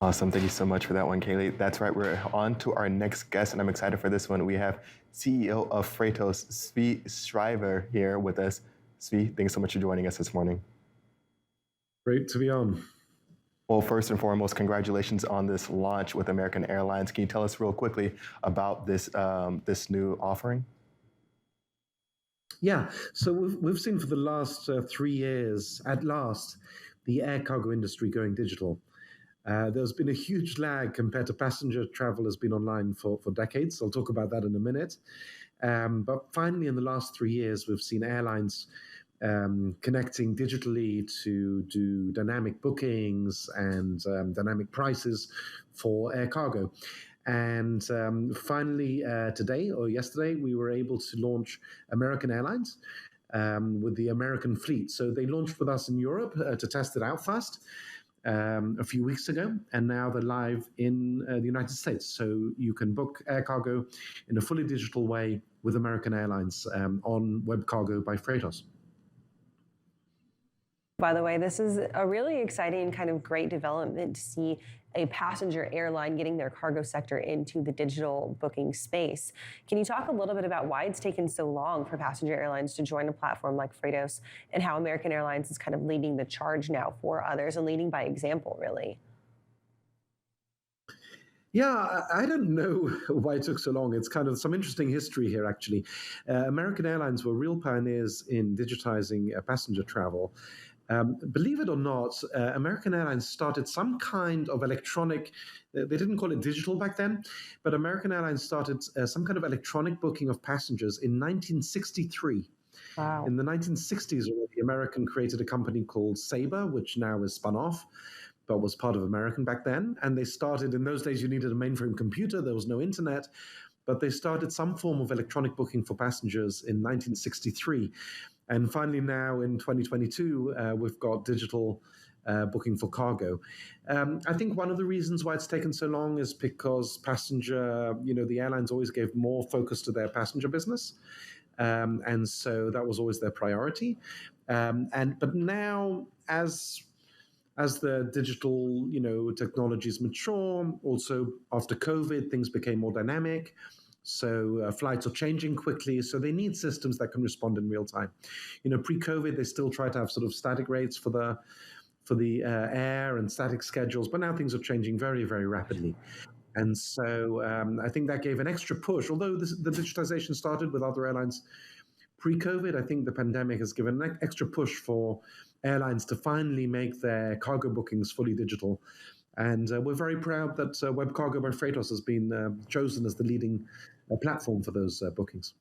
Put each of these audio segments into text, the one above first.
Awesome. Thank you so much for that one, Kaylee. That's right. We're on to our next guest, and I'm excited for this one. We have CEO of Freightos, Svi Shriver, here with us. Svi, thanks so much for joining us this morning. Great to be on. Well, first and foremost, congratulations on this launch with American Airlines. Can you tell us real quickly about this new offering? Yeah, so we've seen for the last 3 years, at last, the air cargo industry going digital. There's been a huge lag compared to passenger travel has been online for decades. I'll talk about that in a minute. But finally, in the last 3 years, we've seen airlines connecting digitally to do dynamic bookings and dynamic prices for air cargo. And finally, today or yesterday, we were able to launch American Airlines with the American fleet. So they launched with us in Europe to test it out first a few weeks ago, and now they're live in the United States. So you can book air cargo in a fully digital way with American Airlines on Web Cargo by Freightos. By the way, this is a really exciting kind of great development to see a passenger airline getting their cargo sector into the digital booking space. Can you talk a little bit about why it's taken so long for passenger airlines to join a platform like Freightos, and how American Airlines is kind of leading the charge now for others and leading by example, really? Yeah, I don't know why it took so long. It's kind of some interesting history here, actually. American Airlines were real pioneers in digitizing passenger travel. Believe it or not, American Airlines started some kind of electronic, they didn't call it digital back then, but American Airlines started some kind of electronic booking of passengers in 1963. Wow. In the 1960s, already, American created a company called Sabre, which now is spun off, but was part of American back then. And they started, in those days, you needed a mainframe computer, there was no internet, but they started some form of electronic booking for passengers in 1963. And finally, now in 2022, we've got digital booking for cargo. I think one of the reasons why it's taken so long is because the airlines always gave more focus to their passenger business. And so that was always their priority. But now, as the digital, technologies mature, also after COVID, things became more dynamic. So flights are changing quickly. So they need systems that can respond in real time. Pre-COVID, they still try to have sort of static rates for the air and static schedules, but now things are changing very, very rapidly. And so I think that gave an extra push. Although the digitization started with other airlines pre-COVID, I think the pandemic has given an extra push for airlines to finally make their cargo bookings fully digital. And we're very proud that Web Cargo by Freightos has been chosen as the leading platform for those bookings.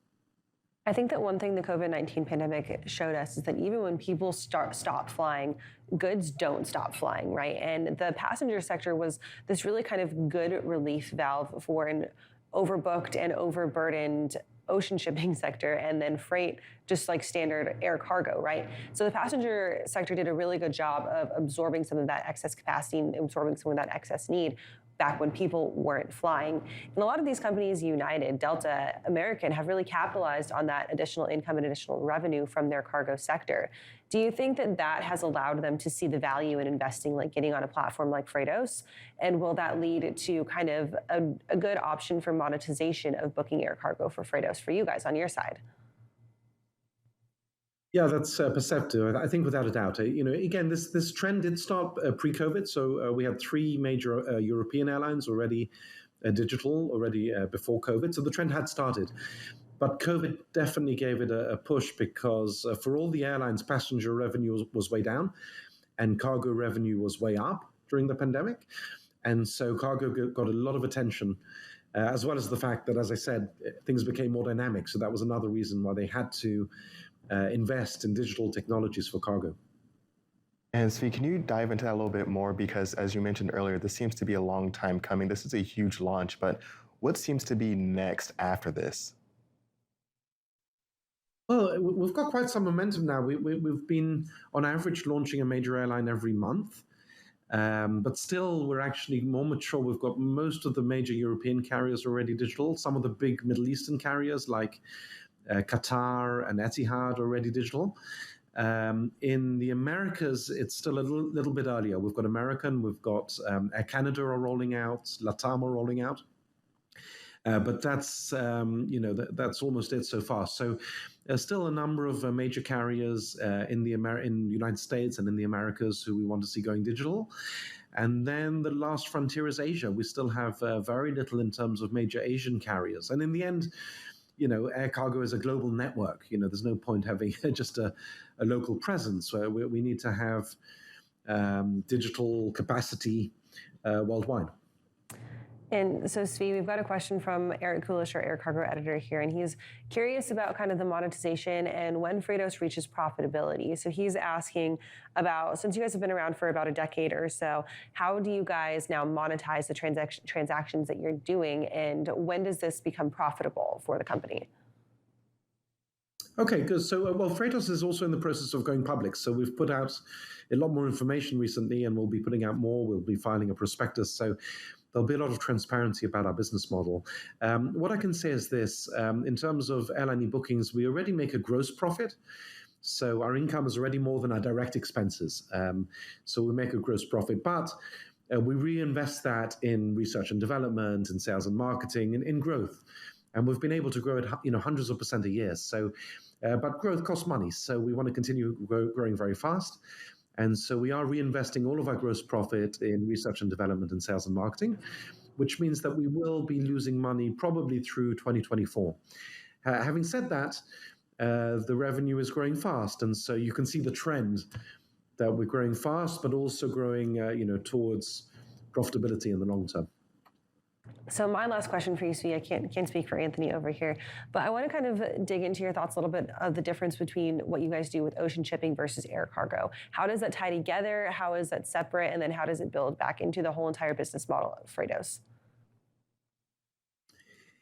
I think that one thing the COVID-19 pandemic showed us is that even when people stop flying, goods don't stop flying, right? And the passenger sector was this really kind of good relief valve for an overbooked and overburdened ocean shipping sector, and then freight, just like standard air cargo, right? So the passenger sector did a really good job of absorbing some of that excess capacity and absorbing some of that excess need back when people weren't flying. And a lot of these companies, United, Delta, American, have really capitalized on that additional income and additional revenue from their cargo sector. Do you think that that has allowed them to see the value in investing, like getting on a platform like Freightos? And will that lead to kind of a good option for monetization of booking air cargo for Freightos for you guys on your side? Yeah, that's perceptive. I think without a doubt. Again, this trend did start pre-COVID. So we had three major European airlines already digital already before COVID. So the trend had started. But COVID definitely gave it a push because for all the airlines, passenger revenue was way down and cargo revenue was way up during the pandemic. And so cargo got a lot of attention, as well as the fact that, as I said, things became more dynamic. So that was another reason why they had to invest in digital technologies for cargo. And Svi, can you dive into that a little bit more? Because as you mentioned earlier, this seems to be a long time coming. This is a huge launch, but what seems to be next after this? Well, we've got quite some momentum now. We've been, on average, launching a major airline every month. But still, we're actually more mature. We've got most of the major European carriers already digital. Some of the big Middle Eastern carriers like Qatar and Etihad already digital. In the Americas, it's still a little bit earlier. We've got American, we've got Air Canada are rolling out, LATAM are rolling out. But that's that's almost it so far. So there's still a number of major carriers in the United States and in the Americas who we want to see going digital. And then the last frontier is Asia. We still have very little in terms of major Asian carriers. And in the end, air cargo is a global network. There's no point having just a local presence. We need to have digital capacity worldwide. And so, Svi, we've got a question from Eric Kulish, our air cargo editor here, and he's curious about kind of the monetization and when Freightos reaches profitability. So he's asking about, since you guys have been around for about a decade or so, how do you guys now monetize the transactions that you're doing, and when does this become profitable for the company? Okay, good. So, Freightos is also in the process of going public. So we've put out a lot more information recently, and we'll be putting out more. We'll be filing a prospectus. So there'll be a lot of transparency about our business model. What I can say is this. In terms of airline bookings, we already make a gross profit. So our income is already more than our direct expenses. So we make a gross profit. But we reinvest that in research and development, in sales and marketing, and in growth. And we've been able to grow at hundreds of % a year. So, but growth costs money. So we want to continue growing very fast. And so we are reinvesting all of our gross profit in research and development and sales and marketing, which means that we will be losing money probably through 2024. Having said that, the revenue is growing fast. And so you can see the trend that we're growing fast, but also growing towards profitability in the long term. So my last question for you, Svi, I can't speak for Anthony over here, but I want to kind of dig into your thoughts a little bit of the difference between what you guys do with ocean shipping versus air cargo. How does that tie together? How is that separate? And then how does it build back into the whole entire business model of Freightos?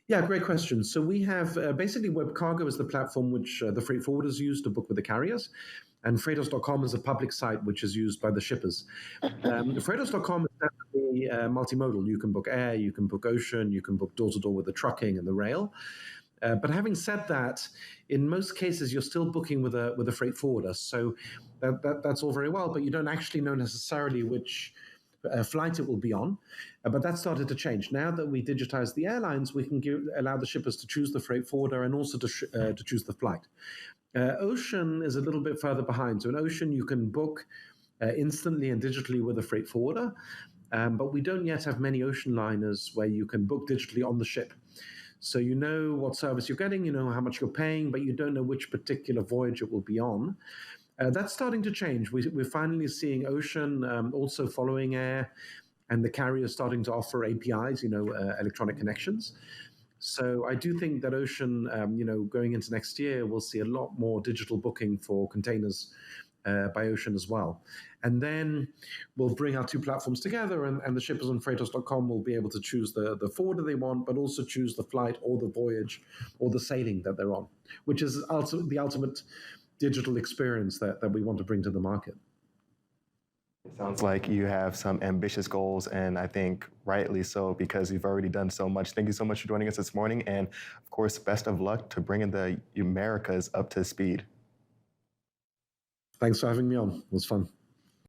Yeah, great question. So we have basically Web Cargo is the platform which the freight forwarders use to book with the carriers. And Freightos.com is a public site which is used by the shippers. Freightos.com is definitely multimodal. You can book air, you can book ocean, you can book door-to-door with the trucking and the rail. But having said that, in most cases, you're still booking with a freight forwarder. So that's all very well, but you don't actually know necessarily which flight it will be on. But that started to change. Now that we digitize the airlines, we can allow the shippers to choose the freight forwarder and also to choose the flight. Ocean is a little bit further behind. So in ocean, you can book instantly and digitally with a freight forwarder, but we don't yet have many ocean liners where you can book digitally on the ship. So you know what service you're getting, you know how much you're paying, but you don't know which particular voyage it will be on. That's starting to change. We're finally seeing ocean also following air, and the carriers starting to offer APIs, electronic connections. So I do think that ocean, going into next year, we'll see a lot more digital booking for containers by ocean as well. And then we'll bring our two platforms together, and the shippers on Freightos.com will be able to choose the forwarder they want, but also choose the flight or the voyage or the sailing that they're on, which is the ultimate digital experience that we want to bring to the market. It sounds like you have some ambitious goals, and I think rightly so, because you've already done so much. Thank you so much for joining us this morning, and of course, best of luck to bringing the Americas up to speed. Thanks for having me on. It was fun.